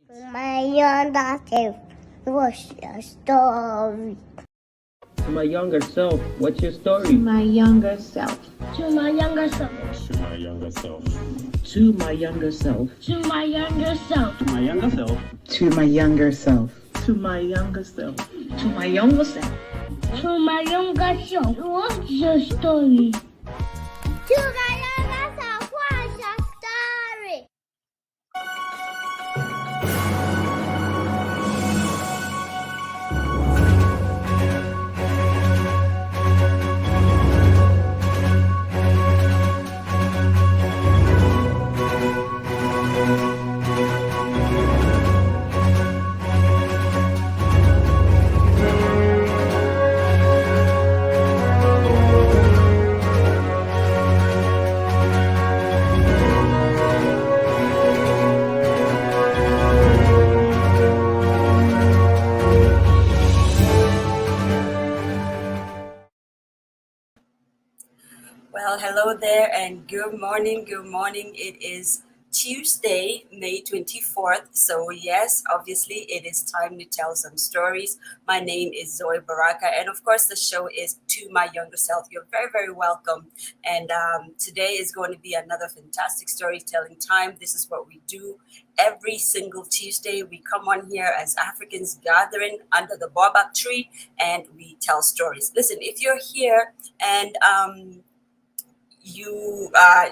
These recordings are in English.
My younger self, what's your story? To my younger self, what's your story? To my younger self. To my younger self. To my younger self. To my younger self. To my younger self. To my younger self. To my younger self. To my younger self. To my younger self. To my younger self, what's your story? To my younger self, what's your story? Well, hello there and good morning. Good morning. It is Tuesday, May 24th. So, yes, obviously, it is time to tell some stories. My name is Zoe Baraka, and of course, the show is To My Younger Self. You're very, very welcome. And today is going to be another fantastic storytelling time. This is what we do every single Tuesday. We come on here as Africans gathering under the baobab tree and we tell stories. Listen, if you're here and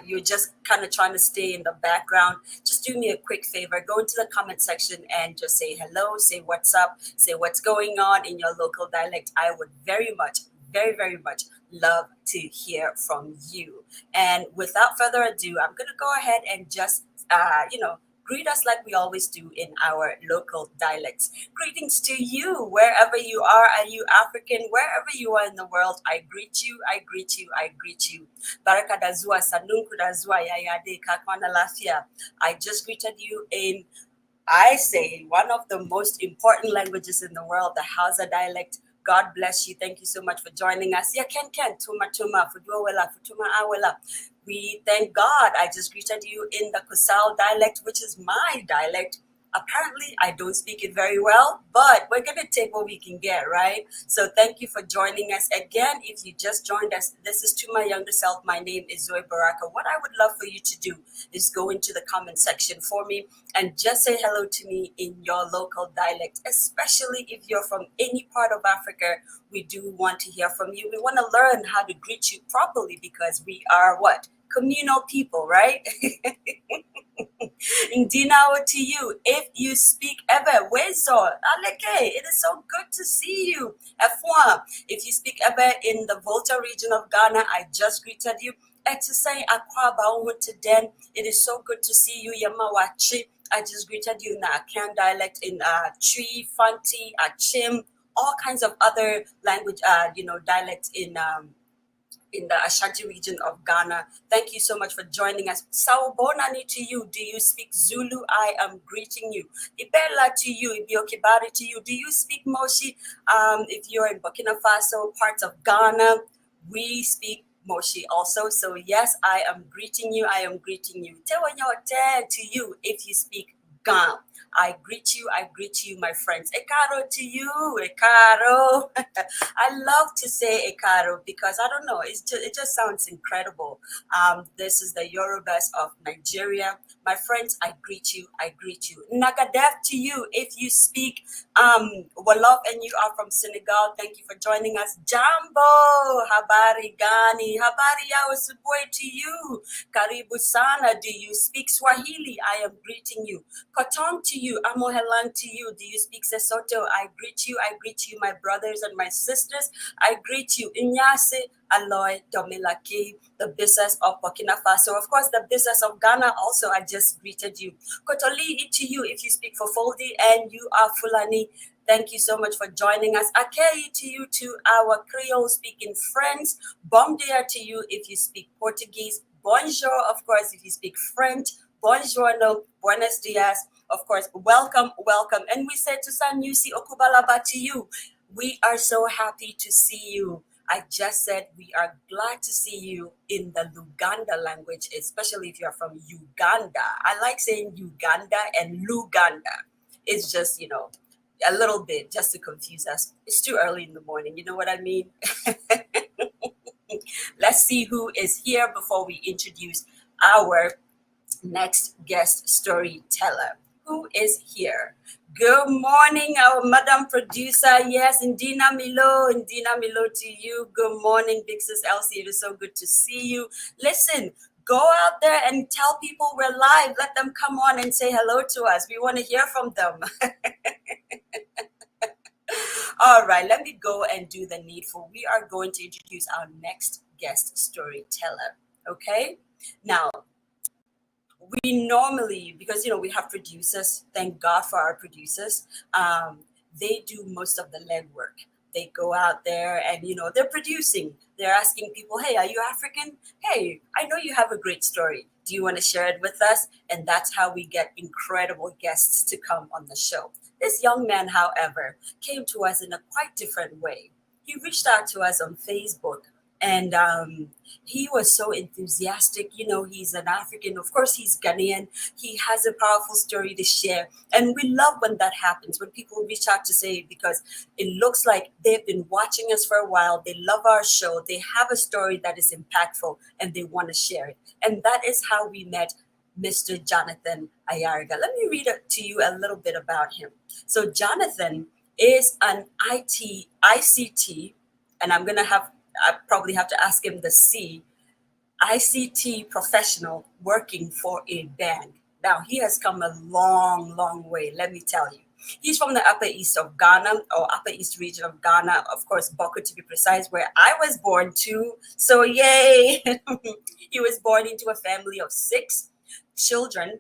you're just kind of trying to stay in the background, just do me a quick favor, go into the comment section and just say hello, say what's up, say what's going on in your local dialect. I would very much love to hear from you. And without further ado, I'm gonna go ahead and just greet us like we always do in our local dialects. Greetings to you, wherever you are you African, wherever you are in the world, I greet you, I greet you, I greet you. Baraka dazua, sanunku dazua, yayade kakwana lafia. I just greeted you in, I say, one of the most important languages in the world, the Hausa dialect. God bless you. Thank you so much for joining us. Yeah, Ken, tuma, fudua wela, futuma awela. We thank God. I just greeted you in the Kusal dialect, which is my dialect. Apparently, I don't speak it very well, but we're going to take what we can get, right? So thank you for joining us. Again, if you just joined us, this is To My Younger Self. My name is Zoe Baraka. What I would love for you to do is go into the comment section for me and just say hello to me in your local dialect, especially if you're from any part of Africa. We do want to hear from you. We want to learn how to greet you properly because we are what? Communal people, right? Indinawa to you. If you speak ever, wezo, aleke, it is so good to see you. F1. If you speak ever in the Volta region of Ghana, I just greeted you. Exercise Akwaba Wutiden. It is so good to see you, Yamawachi. I just greeted you in the Akan dialect, in Tree, Fanti, Achim, all kinds of other language, dialects in the Ashanti region of Ghana. Thank you so much for joining us. Sawubonani to you. Do you speak Zulu? I am greeting you. Ibella to you. Ibiokibari to you. Do you speak Moshi? If you're in Burkina Faso, parts of Ghana, we speak Moshi also. So yes, I am greeting you. I am greeting you. Tewanyote to you if you speak Ghana. I greet you, my friends. Ekaro to you, Ekaro. I love to say Ekaro because I don't know, it just sounds incredible. This is the Yorubas of Nigeria. My friends, I greet you. Nagadef to you if you speak Wolof and you are from Senegal. Thank you for joining us. Jambo, Habari Gani, Habari Yawasubwe to you. Karibu Sana, do you speak Swahili? I am greeting you. Kotong to you, Amohelang to you. Do you speak Sesotho? I greet you, my brothers and my sisters. I greet you. Inyase, Aloy, Domilaki, the business of Burkina Faso. Of course, the business of Ghana also, I just greeted you. Kotoli to you if you speak Fofoldi and you are Fulani. Thank you so much for joining us. Akei to you, to our Creole speaking friends. Bom dia to you if you speak Portuguese. Bonjour, of course, if you speak French. Buongiorno, buenos dias. Of course, welcome. And we said to Sanyusi Okubalaba to you. We are so happy to see you. I just said we are glad to see you in the Luganda language, especially if you're from Uganda. I like saying Uganda and Luganda. It's just, a little bit just to confuse us. It's too early in the morning. You know what I mean? Let's see who is here before we introduce our next guest storyteller. Who is here? Good morning, our Madam Producer. Yes, Indina Milo to you. Good morning, Big Sis Elsie. It is so good to see you. Listen, go out there and tell people we're live. Let them come on and say hello to us. We want to hear from them. All right, let me go and do the needful. We are going to introduce our next guest storyteller. Okay? Now, we normally, because we have producers, thank God for our producers, they do most of the legwork. They go out there and they're producing. They're asking people, hey, are you African? Hey, I know you have a great story. Do you want to share it with us? And that's how we get incredible guests to come on the show. This young man, however, came to us in a quite different way. He reached out to us on Facebook. And he was so enthusiastic. He's an African. Of course, he's Ghanaian. He has a powerful story to share. And we love when that happens, when people reach out to say, because it looks like they've been watching us for a while. They love our show. They have a story that is impactful and they want to share it. And that is how we met Mr. Jonathan Ayariga. Let me read to you a little bit about him. So Jonathan is an ICT, and I probably have to ask him the C, ICT professional working for a bank. Now, he has come a long, long way, let me tell you. He's from the Upper East of Ghana, or Upper East region of Ghana, of course, Boko to be precise, where I was born too. So yay! He was born into a family of 6 children,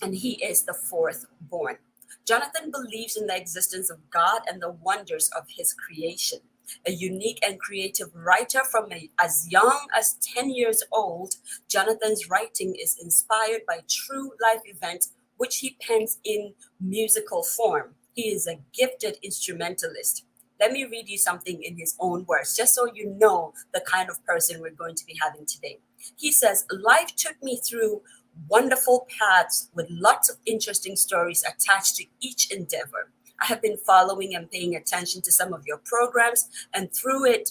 and he is the 4th born. Jonathan believes in the existence of God and the wonders of his creation. A unique and creative writer from as young as 10 years old, Jonathan's writing is inspired by true life events, which he pens in musical form. He is a gifted instrumentalist. Let me read you something in his own words, just so you know the kind of person we're going to be having today. He says, life took me through wonderful paths with lots of interesting stories attached to each endeavor. I have been following and paying attention to some of your programs, and through it,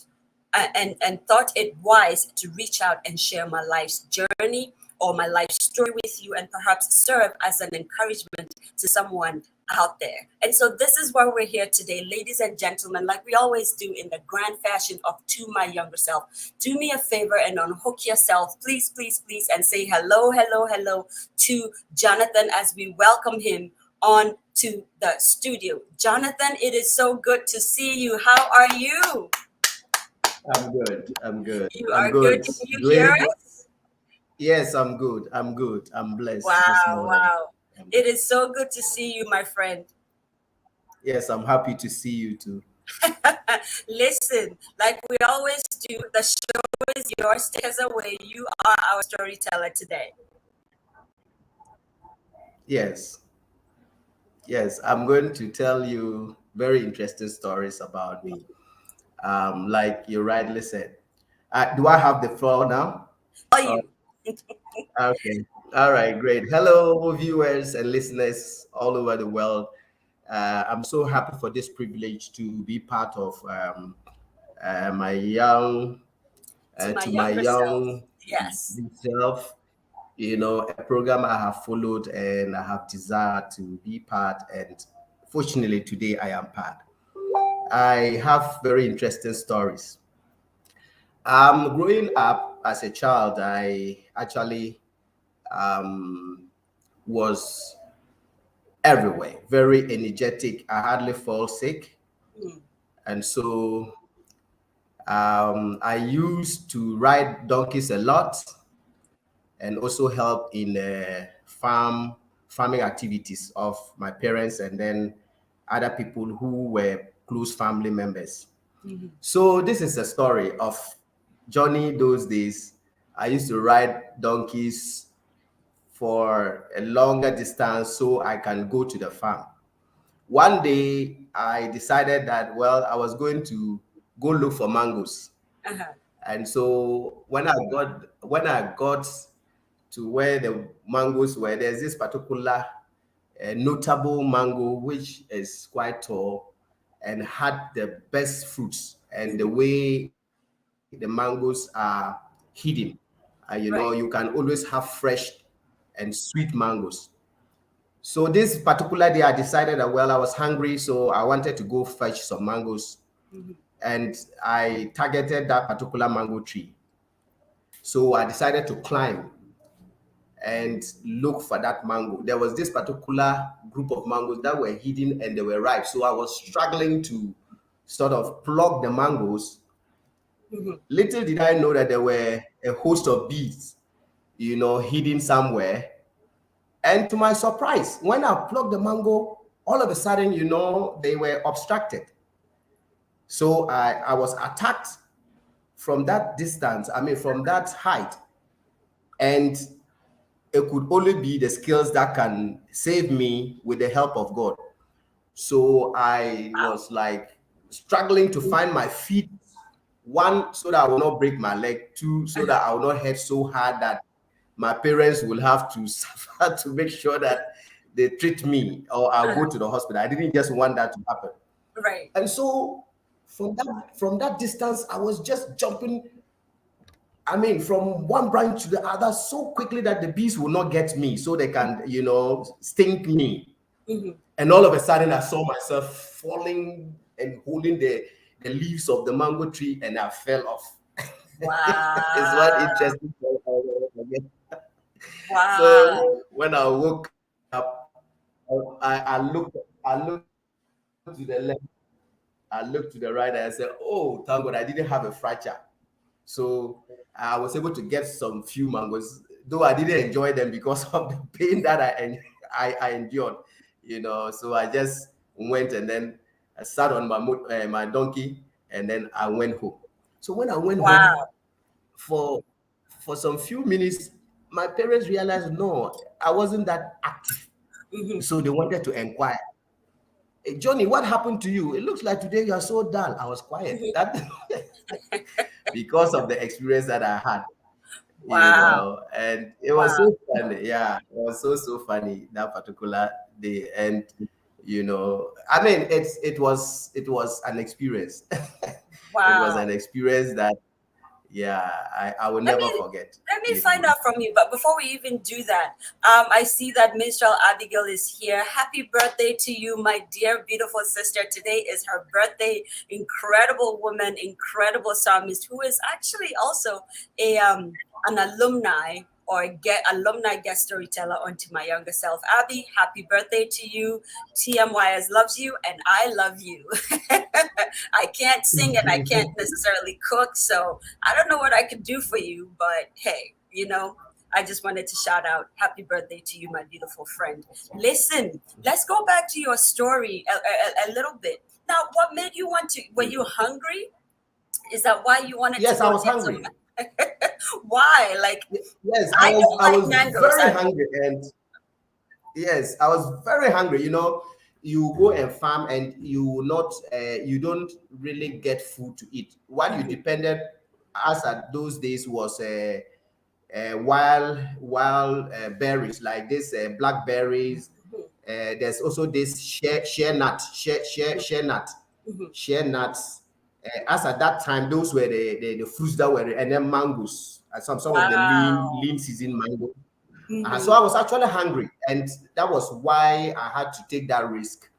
and thought it wise to reach out and share my life's journey or my life story with you, and perhaps serve as an encouragement to someone out there. And so this is why we're here today, ladies and gentlemen, like we always do in the grand fashion of To My Younger Self. Do me a favor and unhook yourself, please, please, please, and say hello, hello, hello to Jonathan as we welcome him on to the studio. Jonathan, it is so good to see you. How are you? I'm good. You are good. Can you hear us? Yes, I'm good. I'm blessed. Wow. It is so good to see you, my friend. Yes, I'm happy to see you too. Listen, like we always do, the show is yours. Take us away. You are our storyteller today. Yes, I'm going to tell you very interesting stories about me. Like you rightly said. Do I have the floor now? You. Okay. All right, great. Hello, viewers and listeners all over the world. I'm so happy for this privilege to be part of my young, to my young yes, self. A program I have followed and I have desired to be part, and fortunately today I am part. I have very interesting stories. Growing up as a child, I actually was everywhere, very energetic. I hardly fall sick. And so I used to ride donkeys a lot and also help in farming activities of my parents and then other people who were close family members. So this is a story of Johnny those days. I used to ride donkeys for a longer distance so I can go to the farm. One day I decided that, well, I was going to go look for mangoes. And so when I got to where the mangoes were, there's this particular a notable mango which is quite tall and had the best fruits, and the way the mangoes are hidden, Right. you can always have fresh and sweet mangoes. So this particular day, I decided that, well, I was hungry, so I wanted to go fetch some mangoes, and I targeted that particular mango tree. So I decided to climb and look for that mango. There was this particular group of mangoes that were hidden and they were ripe. So I was struggling to sort of pluck the mangoes. Little did I know that there were a host of bees, hidden somewhere. And to my surprise, when I plucked the mango, all of a sudden, they were obstructed. So I was attacked from that distance, from that height. And it could only be the skills that can save me with the help of God. So I was like struggling to find my feet. One, so that I will not break my leg. Two, so that I will not hit so hard that my parents will have to suffer to make sure that they treat me or I'll go to the hospital. I didn't just want that to happen. Right. And so from that distance, I was just jumping, from one branch to the other so quickly that the bees will not get me, so they can, sting me. And all of a sudden, I saw myself falling and holding the leaves of the mango tree, and I fell off. Wow. It's one interesting thing. Wow. So when I woke up, I looked to the left, I looked to the right, and I said, "Oh, thank God, I didn't have a fracture." So I was able to get some few mangoes, though I didn't enjoy them because of the pain that I endured. So I just went, and then I sat on my donkey, and then I went home. So when I went home, for some few minutes, my parents realized, no, I wasn't that active. So they wanted to inquire. "Hey, Johnny, what happened to you? It looks like today you are so dull." I was quiet. That because of the experience that I had, Wow. and it was so funny. Yeah, it was so funny that particular day. And it was an experience. It was an experience that, I will never forget. Let me find out from you. But before we even do that, I see that Minstrel Abigail is here. Happy birthday to you, my dear, beautiful sister. Today is her birthday. Incredible woman, incredible psalmist, who is actually also an alumni alumni guest storyteller onto my younger self. Abby, happy birthday to you. TMYS loves you and I love you. I can't sing and I can't necessarily cook, so I don't know what I could do for you, but hey, I just wanted to shout out happy birthday to you, my beautiful friend. Listen, let's go back to your story a little bit. Now, what made you were you hungry? Is that why you wanted to Yes, go I was get hungry. Why? Like, Yes, I was mangoes. very hungry, and yes, I was very hungry. You go and farm, and you don't really get food to eat. What you depended, as at those days, was wild berries like this, blackberries. There's also this share nuts. As at that time, those were the fruits that were, and then mangoes, some of the lean season mango. So I was actually hungry, and that was why I had to take that risk.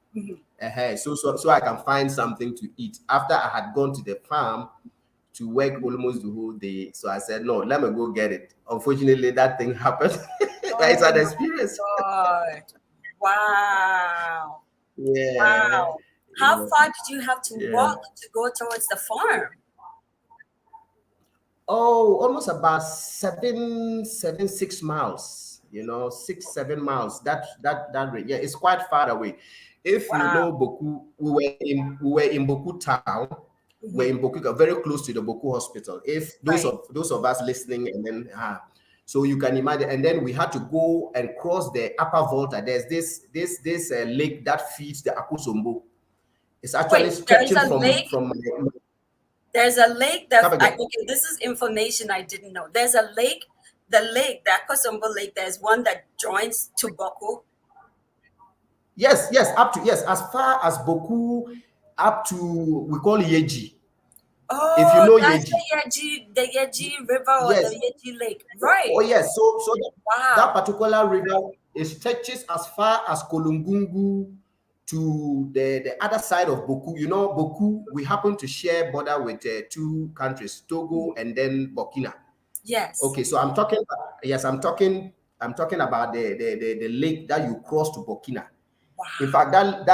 So I can find something to eat after I had gone to the farm to work almost the whole day. So I said, no, let me go get it. Unfortunately, that thing happened. It's an experience. God. Wow. Yeah. Wow. How far did you have to walk to go towards the farm? Oh, almost about 6 miles. 6-7 miles. That rate. Yeah, it's quite far away. If you know Boku, we were in Boku town. We're in Boku, very close to the Boku hospital. If those of us listening, and then so you can imagine, and then we had to go and cross the upper Volta. There's this lake that feeds the Akusombo. It's actually stretching from There's a lake okay, this is information I didn't know. There's a lake, the Akosombo Lake, there's one that joins to Boku. Yes, yes, up to yes, as far as Boku, up to we call Yeji. If you Oh, know that's Yeji, the Yeji River or the yes. Yeji Lake. Oh Right. yes. So that Wow. particular river, it stretches as far as Kolungungu to the other side of Boku. You know, Boku, we happen to share border with two countries, Togo and then Burkina. Yes. Okay, so I'm talking. Yes, I'm talking about the lake that you cross to Burkina. In fact, Wow.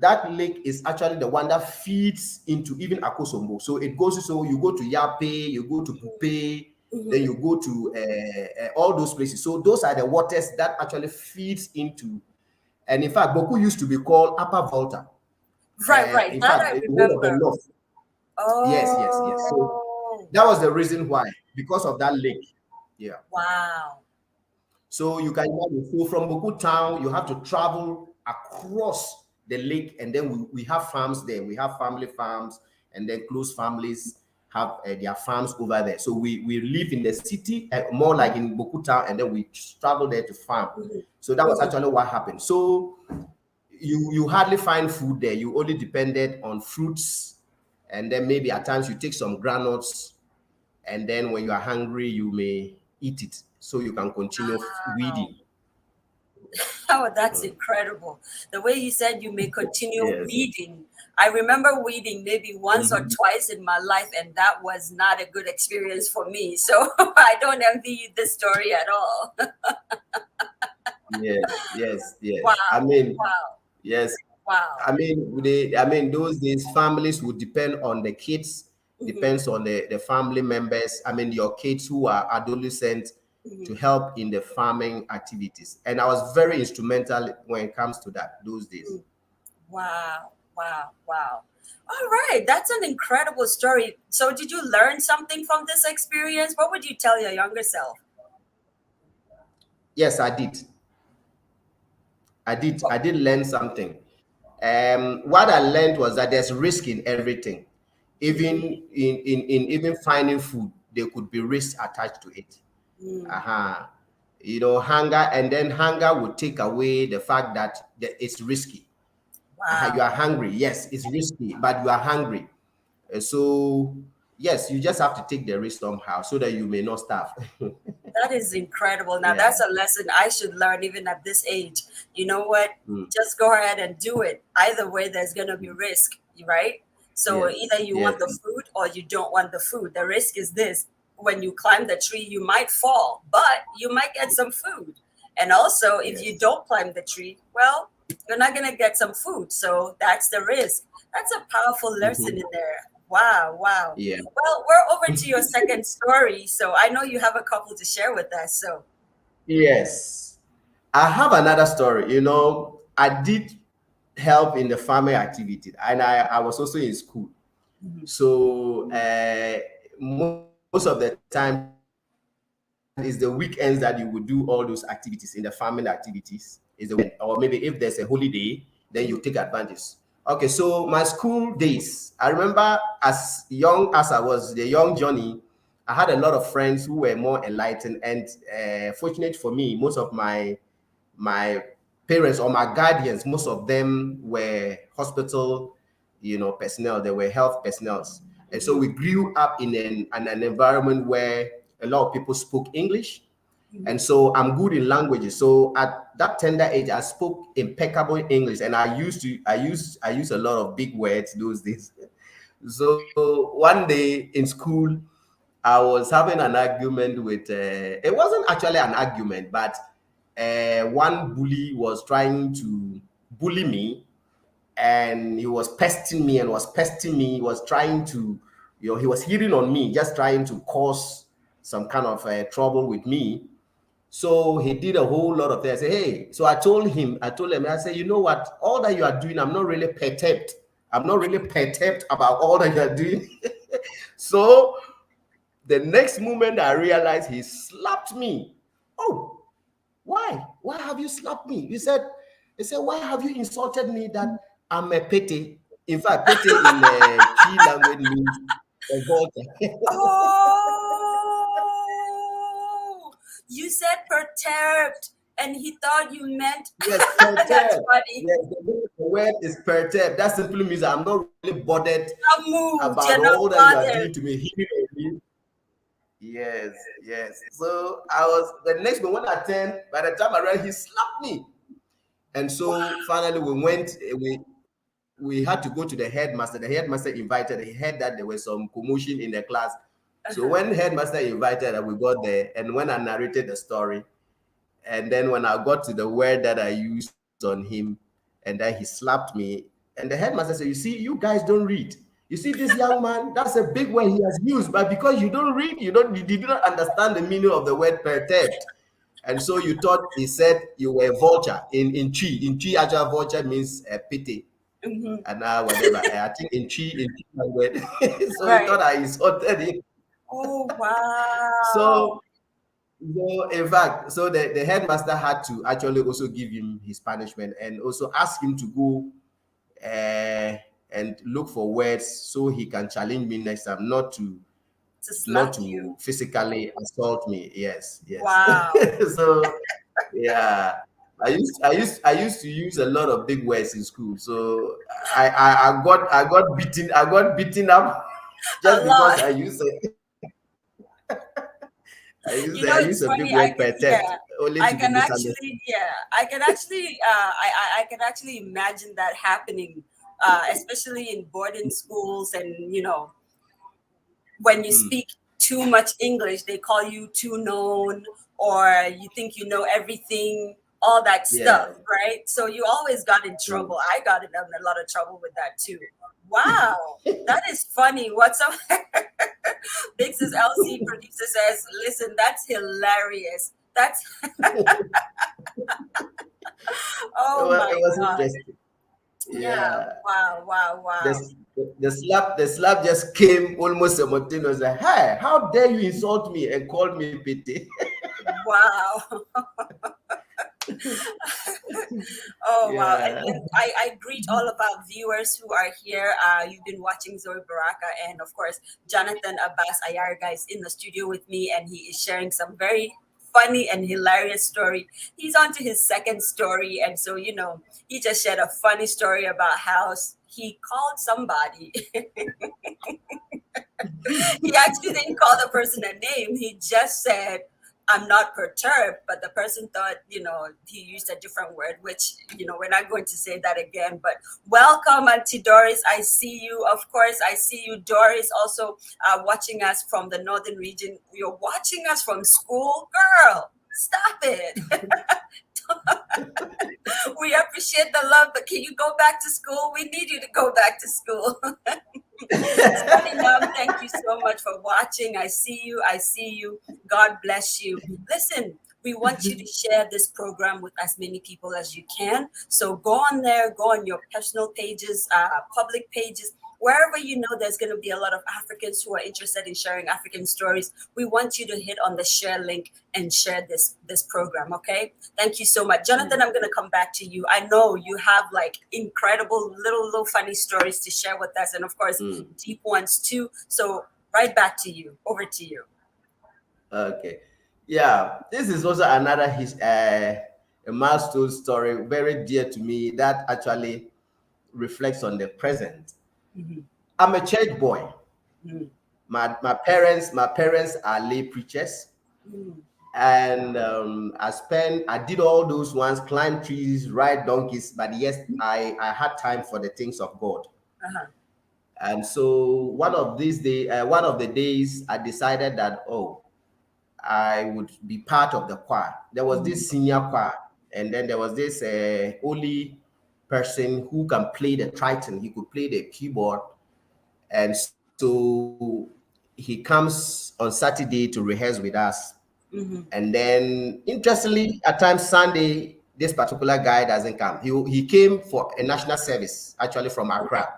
that lake is actually the one that feeds into even Akosombo. So it goes. So you go to Yape, you go to Pupe, then Mhm. you go to all those places. So those are the waters that actually feeds into. And in fact, Boku used to be called Upper Volta. Right, right. In That fact, I the whole of the remember. north. Yes, yes, yes. So Oh, that was the reason why, because of that lake. Yeah. wow. So you can imagine, so from Boku town, you have to travel across the lake, and then we have farms there. We have family farms, and then close families have their farms over there. So we live in the city, more like in Boku town, and then we travel there to farm. Mhm. So that was Mhm. actually what happened. So you hardly find food there. You only depended on fruits, and then maybe at times you take some granules, and then when you are hungry, you may eat it so you can continue Wow. weeding. Oh, that's incredible. The way you said you may continue Yes. weeding. I remember weeding maybe once or Mhm. twice in my life, and that was not a good experience for me. So I don't envy you this story at all. Yes, yes, yes. I Wow. mean, Wow. yes. Wow. I mean, those days families would depend on the kids, Mhm. depends on the family members. I mean, your kids who are adolescents to Mhm. help in the farming activities. And I was very instrumental when it comes to that those days. Mhm. Wow. Wow. Wow. All right. That's an incredible story. So, did you learn something from this experience? What would you tell your younger self? Yes, I did. I did learn something. What I learned was that there's risk in everything. Even in even finding food, there could be risk attached to it. Mm. Uh-huh. Hunger, and then hunger would take away the fact that it's risky. You Wow. are hungry. Yes, it's risky, but you are hungry. So yes, you just have to take the risk somehow so that you may not starve. That is incredible. Now, Yeah. that's a lesson I should learn even at this age. You know what? Mm. Just go ahead and do it. Either way, there's going to be risk, right? So, Yes. either you Yes. want the food or you don't want the food. The risk is this: when you climb the tree, you might fall, but you might get some food. And also, if you Yes. don't climb the tree, well, you're not going to get some food. So, that's the risk. That's a powerful lesson Mhm. in there. Wow, wow. Yeah. Well, we're over to your second story. So I know you have a couple to share with us. So, Yes. I have another story. I did help in the farming activity, and I was also in school. So most of the time is the weekends that you would do all those activities in the farming activities. Is the weekend. Or maybe if there's a holiday, then you take advantage. Okay, so my school days, I remember as young as I was, the young Johnny, I had a lot of friends who were more enlightened, and fortunate for me, most of my parents or my guardians, most of them were hospital, personnel. They were health personnel, and so we grew up in an environment where a lot of people spoke English, and so I'm good in languages. So at that tender age, I spoke impeccable English, and I used a lot of big words those days. So one day in school, I was having an argument with. It wasn't actually an argument, but one bully was trying to bully me, and he was pesting me and was pesting me. He was trying to, he was hitting on me, just trying to cause some kind of trouble with me. So he did a whole lot of things. I said, hey, so I told him, I said, you know what? All that you are doing, I'm not really perturbed. I'm not really perturbed about all that you are doing. So the next moment I realized he slapped me. Oh, why? Why have you slapped me? He said, why have you insulted me that I'm a pete? In fact, pete in Chi language means a vulture. oh, you said perturbed. and he thought you meant Yes, that's perturbed. funny. Yes, the word is perturbed. That simply means I'm not really bothered Not moved, about you're not all that you are bothered. doing to me. Yes, yes. So I was the next one when I turned, by the time I ran, he slapped me. And so finally we went, we had to go to the headmaster. The headmaster invited, he heard that there was some commotion in the class. So when headmaster invited, we got there, and when I narrated the story, and then when I got to the word that I used on him, and then he slapped me, and the headmaster said, "You see, you guys don't read. You see, this young man, that's a big word he has used, but because you don't read, you did not understand the meaning of the word perturbed. And so you thought he said you were a vulture in Chi. In Chi, actual vulture means a pity. And whatever. I think in Chi language. So he Right. thought I insulted him. Oh, wow. So in fact, so the headmaster had to actually also give him his punishment and also ask him to go and look for words so he can challenge me next time, not to slap you. physically assault me. Yes, yes. Wow. So yeah, I used to use a lot of big words in school. So I got beaten up just because I used it. I use a big word perturbed only to be misunderstood. I can actually imagine that happening, especially in boarding schools, and when you speak too much English, they call you too known, or you think you know everything, all that stuff, right? So you always got in trouble. I got in a lot of trouble with that too. Wow, that is funny. What's up? Big Sis LC producer says, listen, that's hilarious. That's oh my God. Interesting. Yeah. Wow. The slap just came almost simultaneously. Like, hey, how dare you insult me and call me pity? Wow. Oh, wow. And I greet all of our viewers who are here. You've been watching Zoe Baraka, and of course, Jonathan Abbas Ayariga is in the studio with me, and he is sharing some very funny and hilarious story. He's on to his second story, and so, he just shared a funny story about how he called somebody. He actually didn't call the person a name. He just said, I'm not perturbed, but the person thought, he used a different word, which, we're not going to say that again. But welcome, Auntie Doris. I see you. Of course, I see you, Doris, also watching us from the northern region. You're watching us from school. Girl, stop it. We appreciate the love, but can you go back to school? We need you to go back to school. Sunny Mom, thank you so much for watching. I see you. God bless you. Listen, we want you to share this program with as many people as you can. So go on there, go on your personal pages, public pages, wherever you know there's going to be a lot of Africans who are interested in sharing African stories. We want you to hit on the share link and share this program, okay? Thank you so much. Jonathan, I'm going to come back to you. I know you have like incredible little funny stories to share with us, and of course, deep ones too. So right back to you. Over to you. Okay. Yeah, this is also another a milestone story, very dear to me, that actually reflects on the present. I'm a church boy. My parents are lay preachers, and I did all those ones, climb trees, ride donkeys, but yes, I had time for the things of God. And so one of the days I decided that I would be part of the choir. There was this senior choir, and then there was this only person who can play the triton. He could play the keyboard, and so he comes on Saturday to rehearse with us. And then, interestingly, at times Sunday, this particular guy doesn't come. He came for a national service, actually from Accra.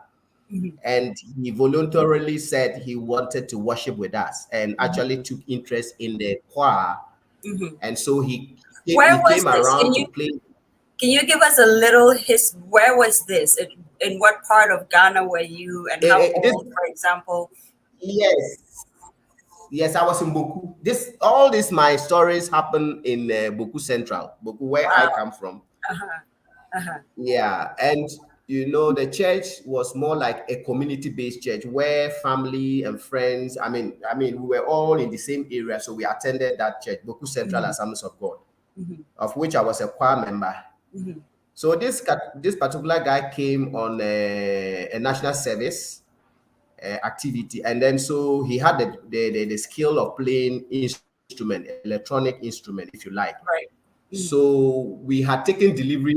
And he voluntarily said he wanted to worship with us, and actually took interest in the choir. And so he came around to play. Can you give us a little where was this? In what part of Ghana were you, and how old, for example? Yes. Yes, I was in Boku. All these my stories happen in Boku Central, Boku, where I come from. Yeah, and the church was more like a community-based church where family and friends. We were all in the same area, so we attended that church, Boku Central Assemblies of God, of which I was a choir member. So this particular guy came on a national service activity, and then so he had the skill of playing instrument, electronic instrument, if you like. Right. So we had taken delivery.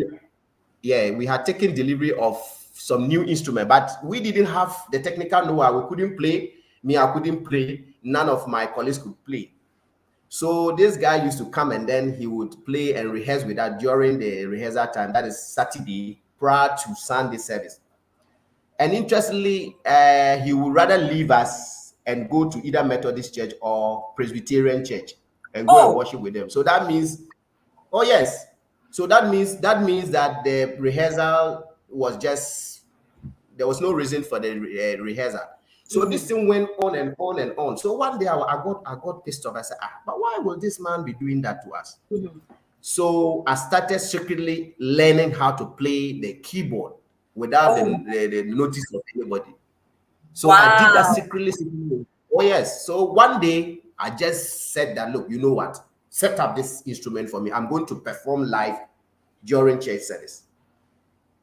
Yeah, we had taken delivery of some new instrument, but we didn't have the technical know-how. We couldn't play. Me, I couldn't play. None of my colleagues could play. So this guy used to come and then he would play and rehearse with us during the rehearsal time. That is Saturday prior to Sunday service. And interestingly, he would rather leave us and go to either Methodist church or Presbyterian church and go and worship with them. So that means, oh yes. So that means that the rehearsal was just, there was no reason for the rehearsal. So this thing went on and on and on. So one day I got pissed off. I said, but why will this man be doing that to us? So I started secretly learning how to play the keyboard without the notice of anybody. So I did that secretly. Oh yes. So one day I just said that, look, you know what? Set up this instrument for me. I'm going to perform live during church service.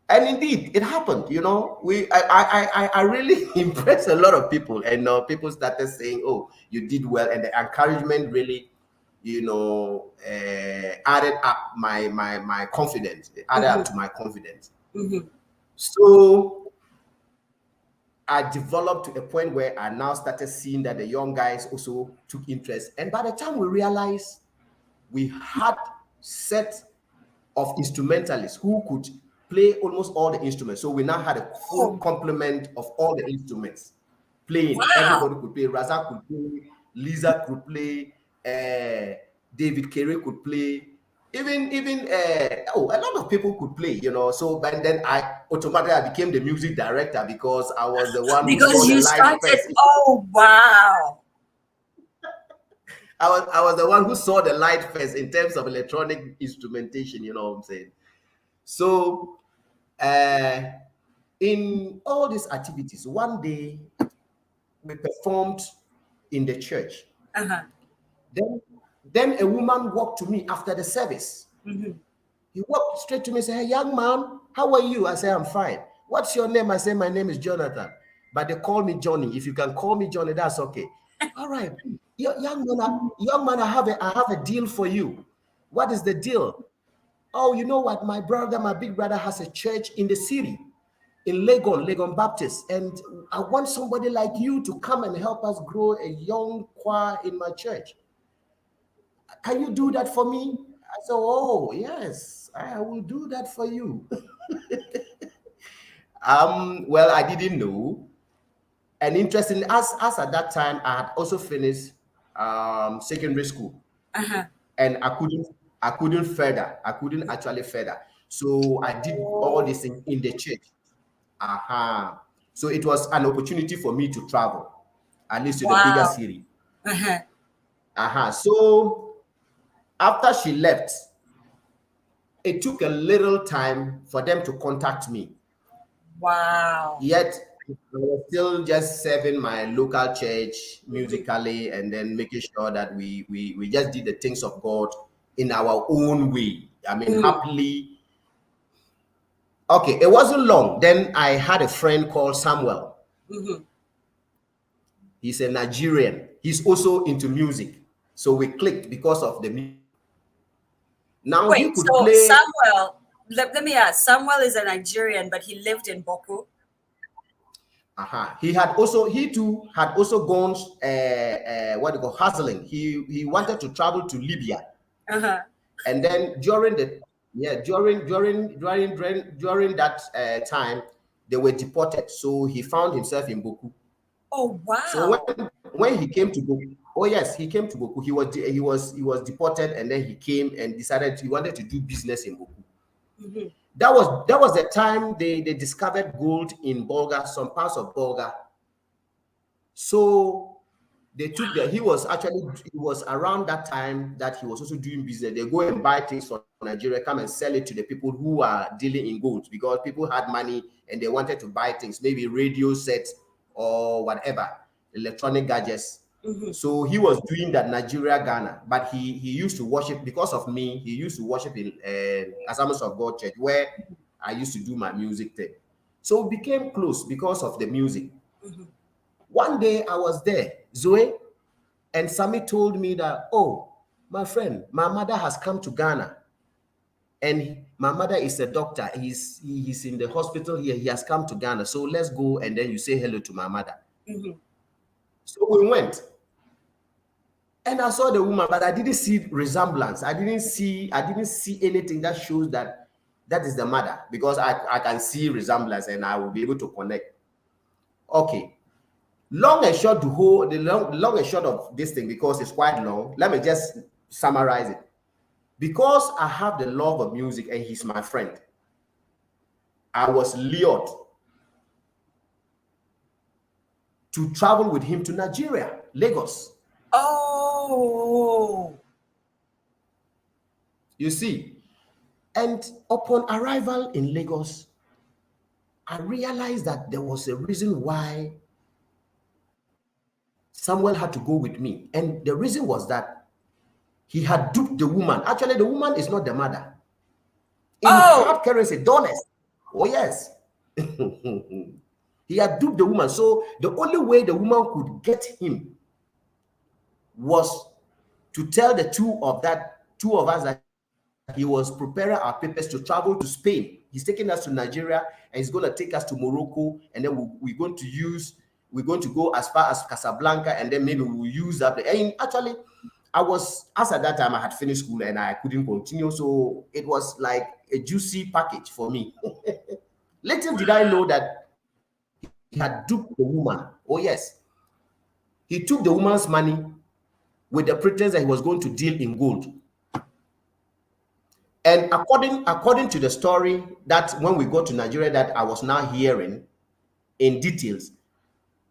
And indeed, it happened. I really impressed a lot of people, and people started saying, "Oh, you did well," and the encouragement really, added up my confidence. It added up to my confidence. So I developed to a point where I now started seeing that the young guys also took interest, and by the time we realized we had set of instrumentalists who could play almost all the instruments. So we now had a full complement of all the instruments playing. Wow. Everybody could play. Razak could play. Lisa could play. David Carey could play. Even a lot of people could play. So but then I automatically became the music director because I was the one who saw the light first. Oh wow. I was the one who saw the light first in terms of electronic instrumentation, you know what I'm saying? So in all these activities, one day we performed in the church. Then a woman walked to me after the service. He walked straight to me and said, "Hey, young man, how are you?" I said, "I'm fine." "What's your name?" I said, "My name is Jonathan, but they call me Johnny. If you can call me Johnny, that's okay." "All right. Young man, I have a deal for you." "What is the deal?" "Oh, you know what? My big brother has a church in the city, in Legon Baptist, and I want somebody like you to come and help us grow a young choir in my church. Can you do that for me?" I said, "Oh, yes, I will do that for you." Well, I didn't know. And interestingly, as at that time, I had also finished secondary school, and I couldn't further. I couldn't actually further. So I did all this in the church. So it was an opportunity for me to travel, at least to the bigger city. So after she left, it took a little time for them to contact me. Wow. Yet I was still just serving my local church musically, and then making sure that we just did the things of God in our own way. Happily. Okay, it wasn't long. Then I had a friend called Samuel. He's a Nigerian. He's also into music. So we clicked because of the music. Now he could play. Samuel, let me ask. Samuel is a Nigerian, but he lived in Boku. He too had also gone hustling. He wanted to travel to Libya. And then during that time, they were deported. So he found himself in Boku. Oh wow. So when he came to Boku, oh yes, he came to Boku. He was deported, and then he came and decided he wanted to do business in Boku. That was the time they discovered gold in Bolga, some parts of Bolga. So they took the, he was around that time that he was also doing business. They go and buy things from Nigeria, come and sell it to the people who are dealing in gold, because people had money and they wanted to buy things, maybe radio sets or whatever, electronic gadgets. So he was doing that Nigeria, Ghana, but he used to worship, because of me, he used to worship in Assemblies of God Church, where I used to do my music thing. So we became close because of the music. One day I was there, Zoe, and Sammy told me that, oh, my friend, my mother has come to Ghana, and my mother is a doctor. He's in the hospital here. He has come to Ghana. So let's go, and then you say hello to my mother. So we went. And I saw the woman, but I didn't see resemblance. I didn't see anything that shows that is the mother, because I can see resemblance and I will be able to connect. Okay. Long and short, long and short of this thing, because it's quite long, let me just summarize it. Because I have the love of music and he's my friend, I was lured to travel with him to Nigeria, Lagos. Oh. You see, and upon arrival in Lagos, I realized that there was a reason why Samuel had to go with me. And the reason was that he had duped the woman. Actually, the woman is not the mother. In hard currency, dollars. Oh, yes. He had duped the woman. So the only way the woman could get him was to tell the two of us that he was preparing our papers to travel to Spain. He's taking us to Nigeria, and he's going to take us to Morocco, and then we're going to go as far as Casablanca, and then maybe we'll use up. And actually, as at that time, I had finished school and I couldn't continue. So it was like a juicy package for me. Later did I know that he had duped the woman. Oh, yes. He took the woman's money with the pretense that he was going to deal in gold. And according to the story that when we got to Nigeria that I was now hearing in details,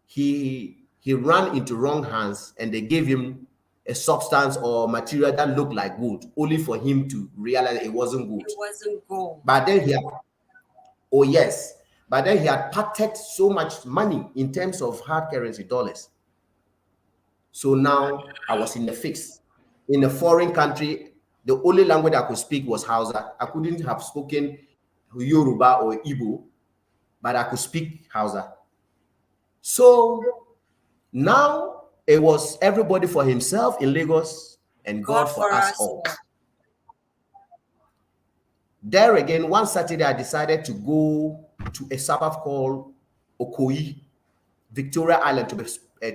he ran into wrong hands and they gave him a substance or material that looked like gold, only for him to realize it wasn't gold. It wasn't gold. But then he had parted so much money in terms of hard currency, dollars. So now I was in a fix. In a foreign country, the only language I could speak was Hausa. I couldn't have spoken Yoruba or Igbo, but I could speak Hausa. So now it was everybody for himself in Lagos and God for us all. There again, one Saturday, I decided to go to a suburb called Okoyi, Victoria Island, to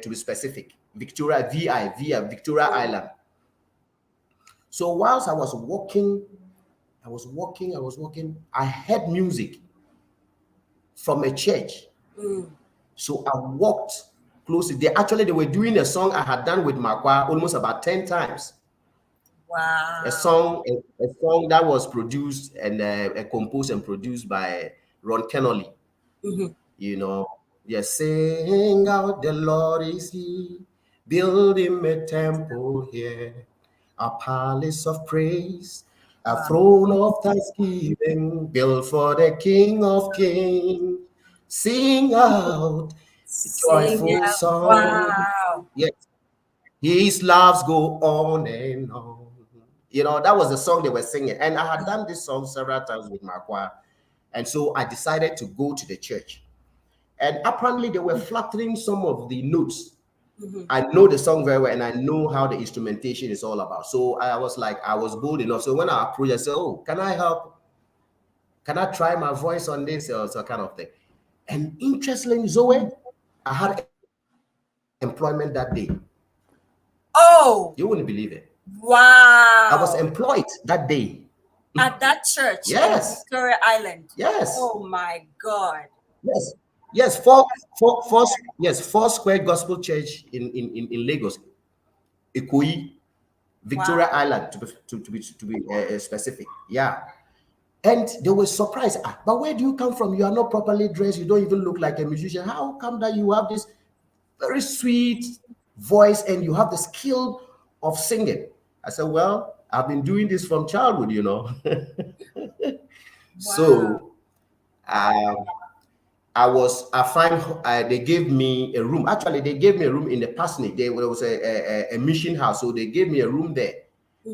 be specific. Victoria Island. So whilst I was walking, I heard music from a church. So I walked closely. They were doing a song I had done with Makwa almost about 10 times. Wow. A song that was produced and composed and produced by Ron Kennelly. You know, yes, sing out, the Lord is here, build him a temple here, a palace of praise, a throne of thanksgiving, built for the King of Kings. Sing out, joyful song. Wow. Yes, his loves go on and on. You know, that was the song they were singing. And I had done this song several times with my choir. And so I decided to go to the church. And apparently they were flattering some of the notes. I know the song very well, and I know how the instrumentation is all about. So I was bold enough. So when I approached, I said, oh, can I help? Can I try my voice on this or so kind of thing? And interestingly, Zoe, I had employment that day. Oh, you wouldn't believe it. Wow. I was employed that day. At that church? Yes. In Victoria Island? Yes. Oh my God. Yes. Yes, four square gospel church in Lagos, Ikoyi, Victoria Island to be specific. Yeah. And they were surprised. But where do you come from? You are not properly dressed. You don't even look like a musician. How come that you have this very sweet voice and you have the skill of singing. I said, well, I've been doing this from childhood, you know. So they gave me a room. Actually, they gave me a room in the parsonage. There was a mission house, so they gave me a room there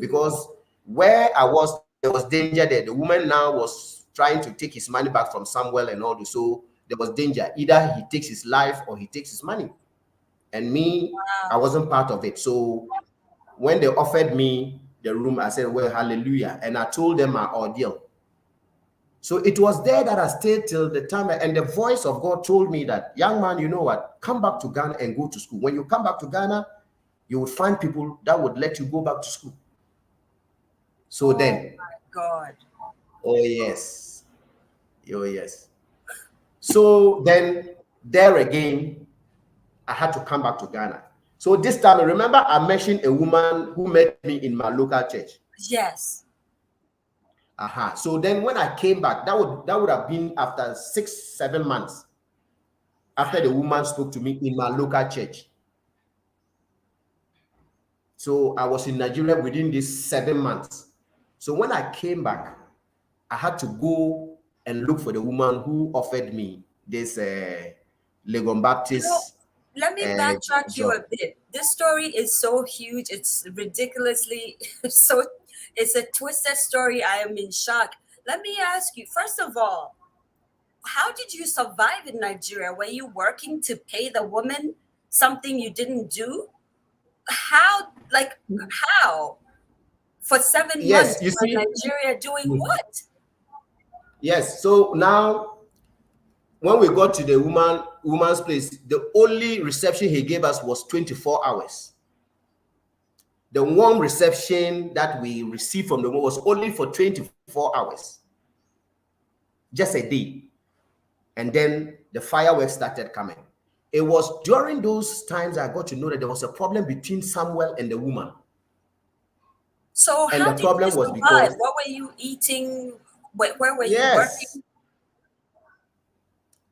because where I was, there was danger there. The woman now was trying to take his money back from Samuel and all this. So there was danger. Either he takes his life or he takes his money. And me, I wasn't part of it. So when they offered me the room, I said, well, hallelujah. And I told them my ordeal. So it was there that I stayed till the time, and the voice of God told me that, young man, you know what? Come back to Ghana and go to school. When you come back to Ghana, you would find people that would let you go back to school. So then, my God. Oh yes. So then, there again, I had to come back to Ghana. So this time, remember, I mentioned a woman who met me in my local church. Yes. So then when I came back, that would have been after 6-7 months after the woman spoke to me in my local church. So I was in Nigeria within these 7 months. So when I came back, I had to go and look for the woman who offered me this Legon Baptist. Let me backtrack you a bit. This story is so huge. It's ridiculously so. It's a twisted story. I am in shock. Let me ask you, first of all, how did you survive in Nigeria? Were you working to pay the woman something you didn't do? How? For 7 months, you you were see, in Nigeria doing what? Yes. So now, when we got to the woman's place, the only reception he gave us was 24 hours. The warm reception that we received from the woman was only for 24 hours, just a day. And then the fireworks started coming. It was during those times I got to know that there was a problem between Samuel and the woman. So and how the did problem you was survive? because What were you eating? Where were you yes, working?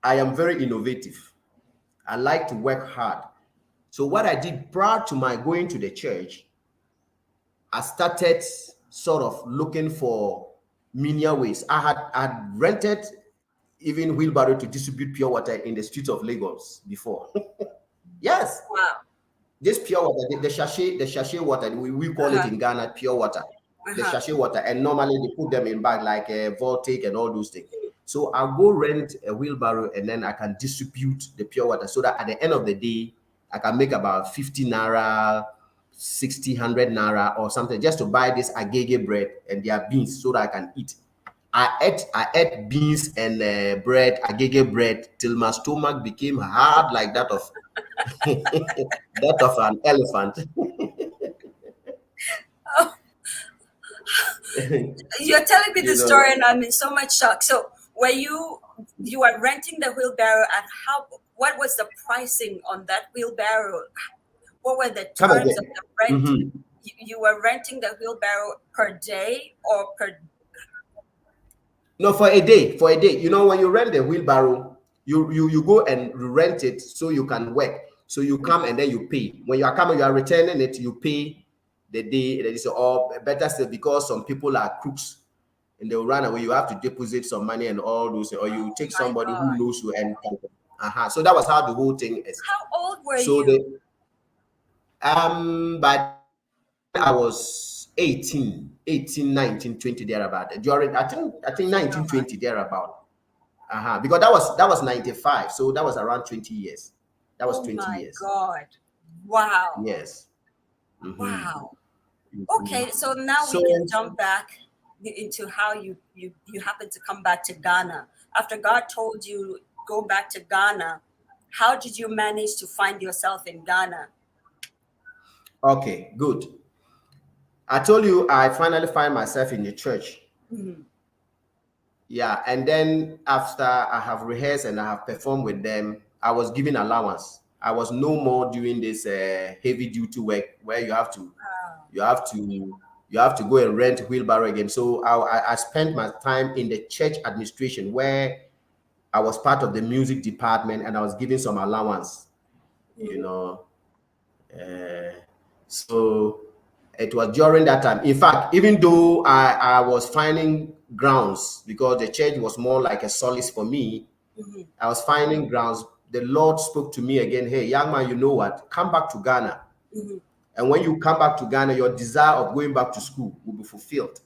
I am very innovative. I like to work hard. So what I did prior to my going to the church, I started sort of looking for menial ways. I had rented even wheelbarrow to distribute pure water in the streets of Lagos before. Yes, Wow. this pure water, the sachet water, we call it in Ghana pure water. The sachet water, and normally they put them in bag like a Voltic and all those things. So I'll go rent a wheelbarrow and then I can distribute the pure water so that at the end of the day, I can make about 50 naira, 60, 100 naira or something just to buy this agege bread and their beans so that I can eat. I ate beans and bread, agege bread, till my stomach became hard like that of that of an elephant. You're telling me You the know, story and I'm in so much shock. So were you were renting the wheelbarrow, and what was the pricing on that wheelbarrow? What were the come terms of again. the rent? You were renting the wheelbarrow per day or per? No, for a day. For a day. You know, when you rent the wheelbarrow, you go and rent it so you can work. So you come and then you pay. When you are coming, you are returning it, you pay the day. That is all better still, because some people are crooks and they'll run away. You have to deposit some money and all those, or you take somebody who knows you and so that was how the whole thing is. How old were So you? by I was 18, 19, 20 thereabout. During I think 19, 20 thereabout. Because that was 95. So that was around 20 years. That was 20 my years. God. Wow. Yes. Wow. Okay, so now we can jump back into how you happened to come back to Ghana. After God told you go back to Ghana, how did you manage to find yourself in Ghana? Okay, good. I told you I finally find myself in the church. Yeah, and then after I have rehearsed and I have performed with them, I was given allowance. I was no more doing this heavy duty work where you have to go and rent wheelbarrow again. So I spent my time in the church administration where I was part of the music department and I was given some allowance, you know. So it was during that time. In fact, even though I was finding grounds because the church was more like a solace for me, I was finding grounds. The Lord spoke to me again. Hey, young man, you know what? Come back to Ghana. And when you come back to Ghana, your desire of going back to school will be fulfilled.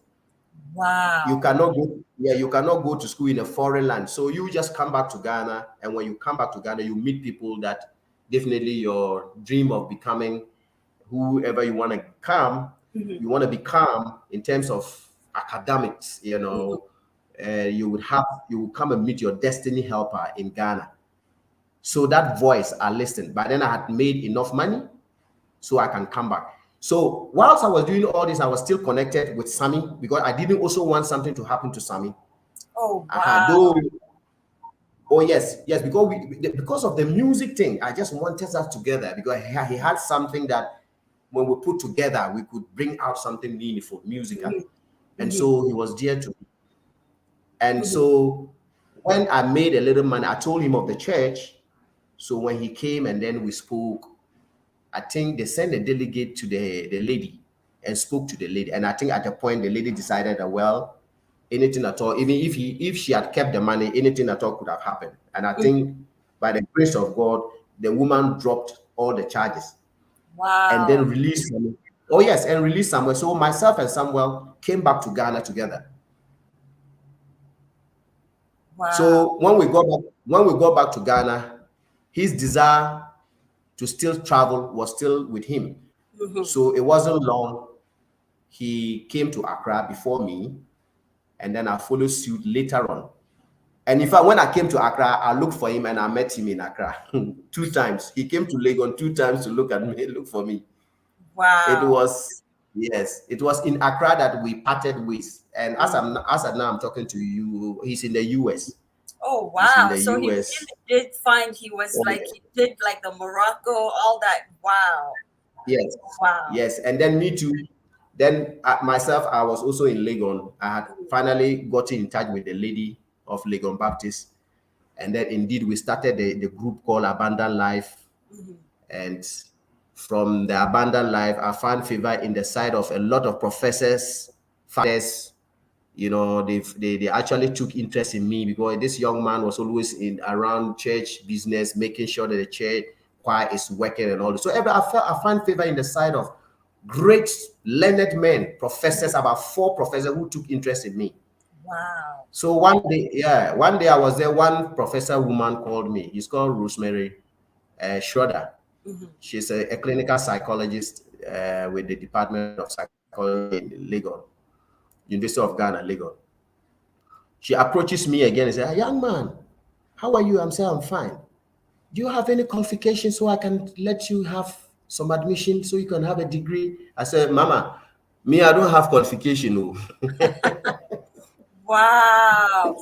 Wow. You cannot go, you cannot go to school in a foreign land. So you just come back to Ghana, and when you come back to Ghana, you meet people that definitely your dream of becoming whoever you want to become, you want to become in terms of academics, you know, you would come and meet your destiny helper in Ghana. So that voice I listened. But then I had made enough money so I can come back. So whilst I was doing all this, I was still connected with Sammy because I didn't also want something to happen to Sammy. Oh, wow. Oh yes, because of the music thing, I just wanted us together because he had something that when we put together, we could bring out something meaningful musically. And so he was dear to me. And so when I made a little money, I told him of the church. So when he came and then we spoke, I think they sent a delegate to the lady and spoke to the lady. And I think at the point the lady decided that, well, anything at all, even if she had kept the money, anything at all could have happened. And I think by the grace of God, the woman dropped all the charges. Wow. And then released Samuel. Oh yes, and released Samuel. So myself and Samuel came back to Ghana together. Wow. So when we got back to Ghana, his desire to still travel was still with him. So it wasn't long. He came to Accra before me, and then I followed suit later on. And in fact, when I came to Accra, I looked for him and I met him in Accra 2 times. He came to Legon 2 times to look at me, look for me. Wow. It was in Accra that we parted ways. And as of now I'm talking to you, he's in the US. Oh wow! So US. he really did find he was he did like the Morocco, all that. Wow. Yes. Wow. Yes, and then me too. Then myself, I was also in Legon. I had finally gotten in touch with the lady of Legon Baptist, and then indeed we started the group called Abundant Life, and from the Abundant Life, I found favor in the sight of a lot of professors, fathers. You know, they actually took interest in me because this young man was always in around church business, making sure that the church choir is working and all this. So I find favor in the side of great learned men, professors, about 4 professors who took interest in me. Wow. So one day I was there. One professor woman called me. He's called Rosemary Schroeder. She's a clinical psychologist with the Department of Psychology in Legon, University of Ghana, Legon. She approaches me again and says, young man, how are you? I'm saying, I'm fine. Do you have any qualifications so I can let you have some admission so you can have a degree? I said, Mama, me, I don't have qualification. No. Wow.